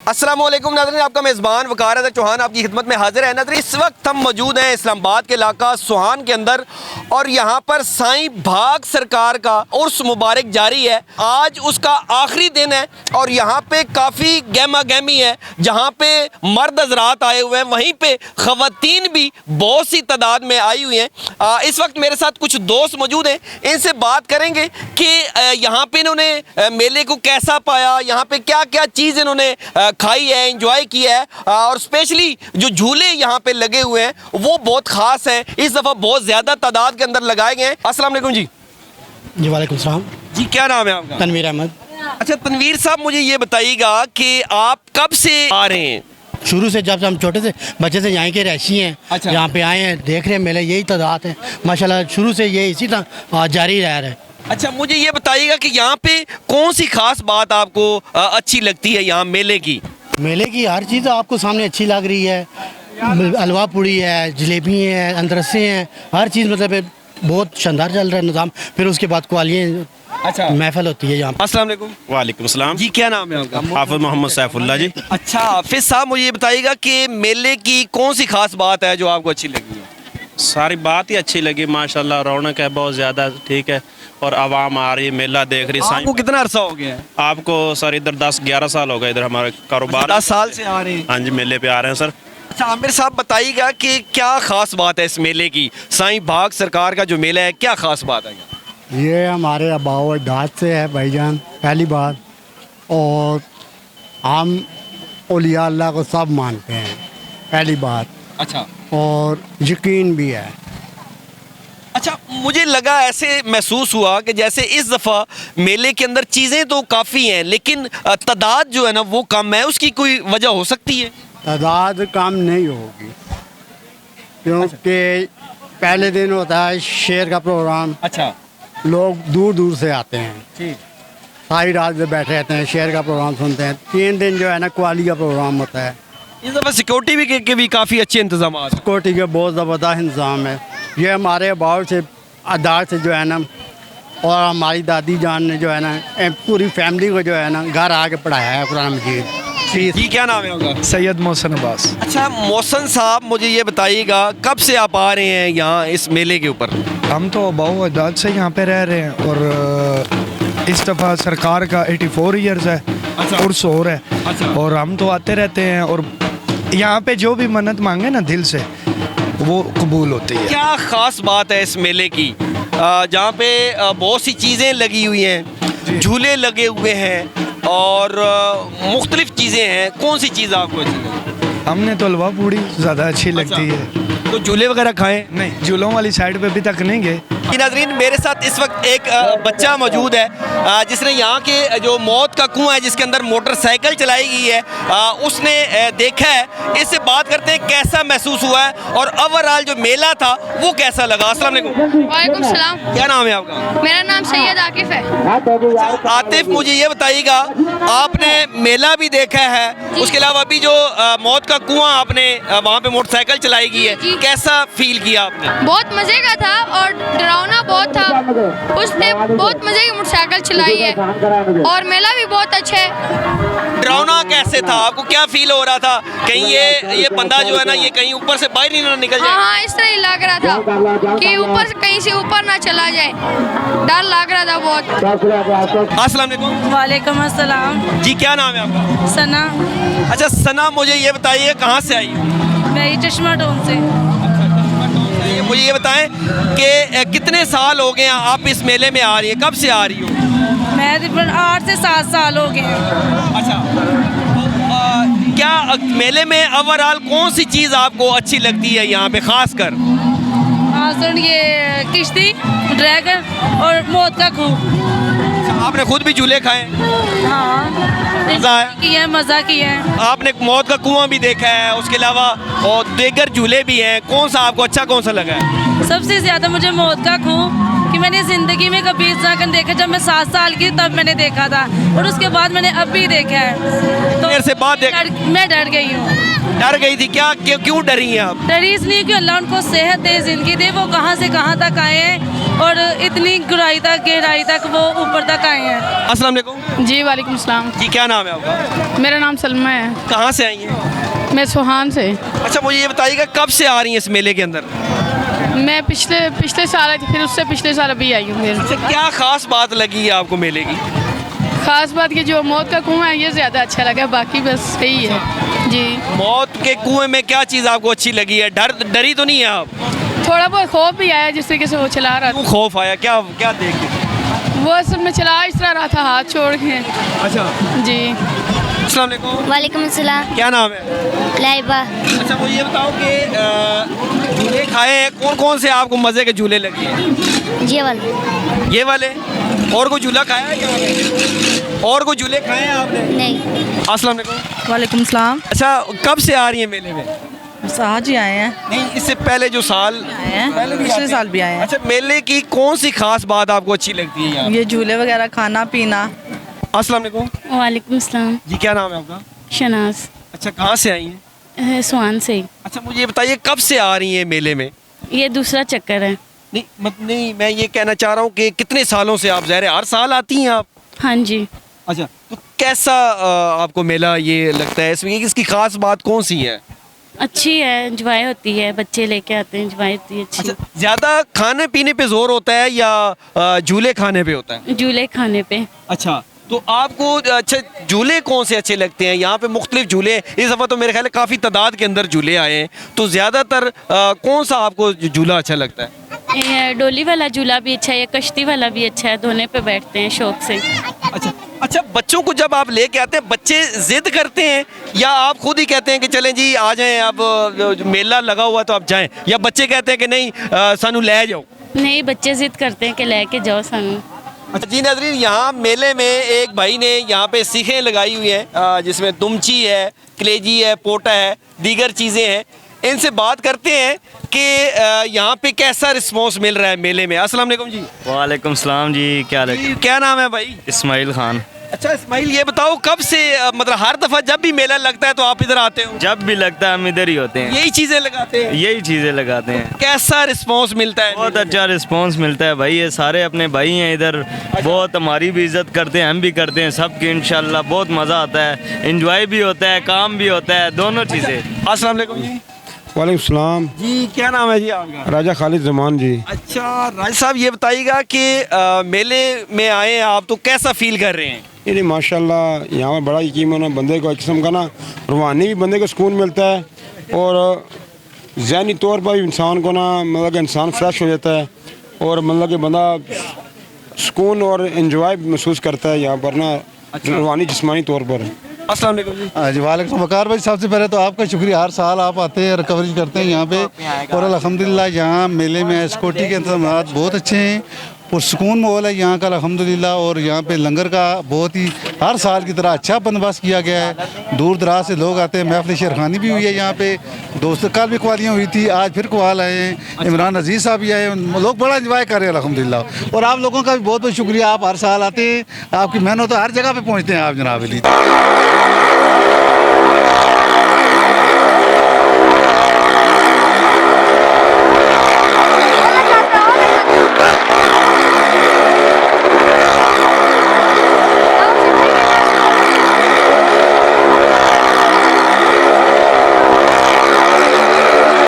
अस्सलाम वालेकुम नाज़रीन, आपका मेज़बान वकार अहमद चौहान आपकी खिदमत में हाजिर है। नाज़रीन, इस वक्त हम मौजूद हैं इस्लामाबाद के इलाका सुहान के अंदर और यहाँ पर साईं भाग सरकार का उर्स मुबारक जारी है। आज उसका आखिरी दिन है और यहाँ पे काफ़ी गहमा गहमी है। जहाँ पे मर्द हज़रात आए हुए हैं, वहीं पे ख़वातीन भी बहुत सी तादाद में आई हुई हैं। इस वक्त मेरे साथ कुछ दोस्त मौजूद हैं, इनसे बात करेंगे कि यहाँ पे इन्होंने मेले को कैसा पाया, यहाँ पे क्या क्या चीज़ इन्होंने खाई है, एंजॉय किया है और स्पेशली जो झूले यहाँ पे लगे हुए हैं वो बहुत ख़ास हैं। इस दफ़ा बहुत ज़्यादा तादाद के अंदर लगाए गए हैं। अस्सलाम वालेकुम जी। जी वालेकुम सलाम। जी, क्या नाम है आपका? तनवीर अहमद। अच्छा तनवीर साहब, मुझे ये बताइएगा कि आप कब से आ रहे हैं? शुरू से जब से हम छोटे से बच्चे से यहाँ के रहशी हैं। अच्छा। यहाँ पे आए हैं, देख रहे हैं मेले, यही तादाद है माशाल्लाह। शुरू से ये इसी तरह जारी रह रहा है। अच्छा, मुझे ये बताइएगा कि यहाँ पे कौन सी खास बात आपको अच्छी लगती है यहाँ मेले की? मेले की हर चीज़ आपको सामने अच्छी लग रही है। हलवा पूड़ी है, जलेबी है, अंदरसे हैं, हर चीज़ मतलब बहुत शानदार चल रहा है निज़ाम। फिर उसके बाद क्वालियाँ अच्छा महफिल होती है यहाँ। अस्सलाम वालेकुम। वालेकुम सलाम। जी, क्या नाम है आपका? हाफिज मोहम्मद सैफुल्लाह जी। अच्छा हाफिज साहब, मुझे ये बताइएगा कि मेले की कौन सी खास बात है जो आपको अच्छी लगी है? सारी बात ही अच्छी लगी माशाल्लाह, रौनक है बहुत ज़्यादा, ठीक है। और आवाम आ रही है, मेला देख रही है। आपको कितना अरसा हो गया है? आपको सर इधर 10-11 साल हो गए, इधर हमारा कारोबार 10 साल से आ रहे हैं। हाँ जी, मेले पे आ रहे हैं सर। अच्छा आमिर साहब, बताइएगा कि क्या खास बात है इस मेले की? साईं भाग सरकार का जो मेला है, क्या खास बात है? ये हमारे अबाव अजदाद से है भाईजान, पहली बात। और हम औलिया अल्लाह को सब मानते हैं, पहली बात। अच्छा और यकीन भी है। अच्छा, मुझे लगा ऐसे महसूस हुआ कि जैसे इस दफ़ा मेले के अंदर चीज़ें तो काफ़ी हैं लेकिन तादाद जो है ना वो कम है। उसकी कोई वजह हो सकती है? तादाद कम नहीं होगी क्योंकि पहले दिन होता है शेर का प्रोग्राम। अच्छा, लोग दूर दूर से आते हैं, ठीक। सारी रात में बैठे रहते हैं, शेर का प्रोग्राम सुनते हैं। 3 दिन जो है ना क्वाली का प्रोग्राम होता है। इस दफ़ा सिक्योरिटी के भी काफ़ी अच्छे इंतजाम हैं। सिक्योरिटी के बहुत ज़बरदस्त इंतज़ाम है। ये हमारे अबाव से आधार से जो है ना, और हमारी दादी जान ने जो है ना पूरी फैमिली को जो है ना घर आके पढ़ाया है कुरान मजीद। जी, क्या नाम है आपका? सैयद मोहसन अब्बास। अच्छा मोहसन साहब, मुझे ये बताइएगा कब से आप आ रहे हैं यहाँ इस मेले के ऊपर? हम तो अबाऊ अजदाद से यहाँ पे रह रहे हैं और इस दफ़ा सरकार का 84 ईयर्स है। अच्छा। उर्स हो रहा है। अच्छा। और हम तो आते रहते हैं और यहाँ पे जो भी मन्नत मांगे ना दिल से वो कबूल होती है। क्या ख़ास बात है इस मेले की जहाँ पे बहुत सी चीज़ें लगी हुई हैं, झूले लगे हुए हैं और मुख्तलिफ चीज़ें हैं? कौन सी चीज़ आपको अच्छी लगी? हमने तो हलवा पूड़ी ज़्यादा अच्छी लगती है। तो झूले वगैरह खाएं? नहीं, झूलों वाली साइड पे अभी तक नहीं गए। नाज़रीन, मेरे साथ इस वक्त एक बच्चा मौजूद है जिसने यहाँ के जो मौत का कुआं है जिसके अंदर मोटरसाइकिल चलाई गई है उसने देखा है। इससे बात करते हैं कैसा महसूस हुआ है और ओवरऑल जो मेला था वो कैसा लगा। अस्सलाम वालेकुम। वालेकुम सलाम। क्या नाम है आपका? मेरा नाम सैयद आकिफ है। आतिफ, मुझे ये बताइएगा आपने मेला भी देखा है, उसके अलावा अभी जो मौत का कुआं आपने वहाँ पे मोटरसाइकिल चलाई गई है, जी। कैसा फील किया आपने? बहुत मज़े का था और डरावना बहुत था। उसने बहुत मज़े की मोटरसाइकिल चलाई है और मेला भी बहुत अच्छा है। डरावना कैसे था? आपको क्या फील हो रहा था कहीं ये बंदा जो है ना ये कहीं ऊपर से बाहर ही ना निकल जाए? हाँ, इस तरह ही लग रहा था कि ऊपर से कहीं से ऊपर ना चला जाए, डर लग रहा था बहुत। अस्सलाम वालेकुम। वालेकुम अस्सलाम। जी, क्या नाम है आपका? सना। अच्छा सना, मुझे ये बताइए कहाँ से आई? मैं चश्मा टाउन से। मुझे ये बताएं कि कितने साल हो गए हैं आप इस मेले में आ रही है? कब से आ रही हो? मैं तकरीबन 8 से 7 साल हो गए हैं। अच्छा, तो क्या मेले में ओवरऑल कौन सी चीज़ आपको अच्छी लगती है यहाँ पे खास कर? आसन ये किश्ती, ड्रैगन और मौत का खूह। आपने खुद भी झूले खाए? हाँ, मज़ा है? किया है, मज़ा किया है। आपने मौत का कुआं भी देखा है, उसके अलावा और दीगर झूले भी हैं, कौन सा आपको अच्छा कौन सा लगा है? सबसे ज़्यादा मुझे मौत का खूह कि मैंने ज़िंदगी में कभी इतना कर देखा। जब मैं 7 साल की तब मैंने देखा था और उसके बाद मैंने अब भी देखा है। तो देर से बाद देखा? मैं डर गई हूँ। डर गई थी क्या, क्यों डरी हैं आप? डरी इसलिए कि अल्लाह उनको सेहत दे, ज़िंदगी दे, वो कहाँ से कहाँ तक आए हैं और इतनी गहराई तक वो ऊपर तक आए हैं। अस्सलाम वालेकुम जी वालेकुम सलाम। जी, क्या नाम है आपका? मेरा नाम सलमा है। कहाँ से आई हैं? मैं सोहान से। अच्छा, मुझे ये बताइएगा कब से आ रही हैं इस मेले के अंदर? मैं पिछले साल आई थी, फिर उससे पिछले साल अभी आई हूँ। फिर अच्छा, क्या खास बात लगी है आपको मेले की? खास बात कि जो मौत का कुआं है ये ज़्यादा अच्छा लगा, बाकी बस सही है जी। मौत के कुएं में क्या चीज़ आपको अच्छी लगी है? डरी तो नहीं है आप? थोड़ा बहुत खौफ भी आया जिस तरीके से वो चला रहा क्यों खौफ आया, क्या क्या देख के? था। वो असल में चला इस तरह रहा था हाथ छोड़ के। अच्छा जी। अस्सलाम वालेकुम। वालेकुम अस्सलाम। क्या नाम है? लाइबा। अच्छा, मुझे ये बताओ कि झूले खाए हैं, कौन कौन से आपको मज़े के झूले लगे हैं? ये वाले और कोई झूला खाया है क्या? और कोई झूले खाए हैं आपने? नहीं। अस्सलाम वालेकुम। वालेकुम सलाम। अच्छा, कब से आ रही है मेले में? आज ही आए हैं। नहीं, इससे पहले जो साल आए हैं, पहले भी पिछले आते साल भी आए हैं। अच्छा, मेले की कौन सी खास बात आपको अच्छी लगती है यहाँ? ये झूले वगैरह, खाना पीना। अस्सलाम वालेकुम। वालेकुम सलाम। जी, क्या नाम है आपका? शनाज। अच्छा, कहाँ से आई हैं? सोहान से। अच्छा, मुझे ये बताइए कब से आ रही हैं मेले में? ये दूसरा चक्कर है। नहीं, मैं ये कहना चाह रहा हूँ कि कितने सालों से आप ज़ाहिर है हर साल आती हैं आप? हाँ जी। अच्छा, तो कैसा आपको मेला ये लगता है, इसमें इसकी खास बात कौन सी है? अच्छी है, एंजॉय होती है, बच्चे लेके आते हैं, एंजॉय होती है अच्छी। अच्छा, ज़्यादा खाने पीने पे जोर होता है या झूले खाने पे होता है? झूले खाने पे। अच्छा, तो आपको अच्छा झूले कौन से अच्छे लगते हैं? यहाँ पे मुख्तलिफ झूले, इस दफ़ा तो मेरे ख्याल है काफ़ी तादाद के अंदर झूले आए हैं, तो ज़्यादातर कौन सा आपको झूला अच्छा लगता है? ये डोली वाला झूला भी अच्छा है, ये कश्ती वाला भी अच्छा है, दोनों पे बैठते हैं शौक से। अच्छा, बच्चों को जब आप लेके आते हैं, बच्चे जिद करते हैं या आप खुद ही कहते हैं कि चलें जी आ जाएं, अब मेला लगा हुआ तो आप जाएं, या बच्चे कहते हैं कि नहीं सानू ले जाओ? नहीं, बच्चे जिद करते हैं कि लेके जाओ सानू। अच्छा जी नाज़रीन, यहाँ मेले में एक भाई ने यहाँ पे सीखें लगाई हुई हैं जिसमें दुमची है, कलेजी है, पोटा है, दीगर चीज़ें हैं। इनसे बात करते हैं कि यहाँ पे कैसा रिस्पॉन्स मिल रहा है मेले में। अस्सलाम वालेकुम जी। वालेकुम सलाम जी, क्या हाल है? क्या नाम है भाई? इस्माइल खान। अच्छा इस्माइल, ये बताओ कब से मतलब हर दफ़ा जब भी मेला लगता है तो आप इधर आते हो? जब भी लगता है हम इधर ही होते हैं, यही चीज़ें लगाते हैं? यही चीज़ें लगाते हैं। कैसा रिस्पॉन्स मिलता है? बहुत अच्छा रिस्पांस मिलता है भाई, ये सारे अपने भाई हैं इधर, बहुत हमारी भी इज्जत करते हैं, हम भी करते हैं सबकी, इंशाल्लाह बहुत मज़ा आता है, इंजॉय भी होता है, काम भी होता है, दोनों चीज़ें। अस्सलाम वालेकुम जी। वालेकुम सलाम जी, क्या नाम है जी आपका? राजा खालिद जमान जी। अच्छा राज साहब, ये बताइएगा कि मेले में आए हैं आप तो कैसा फील कर रहे हैं? ये माशाल्लाह यहाँ पर बड़ा यकीन होना बंदे को एक किस्म का ना रूहानी भी बंदे को सुकून मिलता है और ज़हनी तौर पर भी इंसान को ना मतलब कि इंसान फ्रेश हो जाता है और मतलब कि बंदा सुकून और इन्जॉय महसूस करता है यहाँ पर ना रूहानी जिस्मानी तौर पर। अस्सलाम वालेकुम जी। हाँ जी, वालेकुम। वकार भाई, सबसे पहले तो आपका शुक्रिया, हर साल आप आते हैं और कवरेज करते हैं यहाँ पे, और अल्हम्दुलिल्लाह यहाँ मेले में सिक्योरिटी के इंतजाम बहुत अच्छे हैं और सुकून माहौल है यहाँ का अल्हम्दुलिल्लाह। और यहाँ पे लंगर का बहुत ही हर साल की तरह अच्छा बंदोबस्त किया गया है, दूर दराज से लोग आते हैं, महफिल शेरखानी भी हुई है यहाँ पे, दोस्तों कल भी कवालियाँ हुई थी, आज फिर कवाल आए हैं, इमरान अजीज़ साहब भी आए, लोग बड़ा इंजॉय कर रहे हैं अल्हम्दुलिल्लाह। और आप लोगों का भी बहुत बहुत शुक्रिया, आप हर साल आते हैं, आपकी मेहनत तो हर जगह पर पहुँचते हैं आप जनाब अली।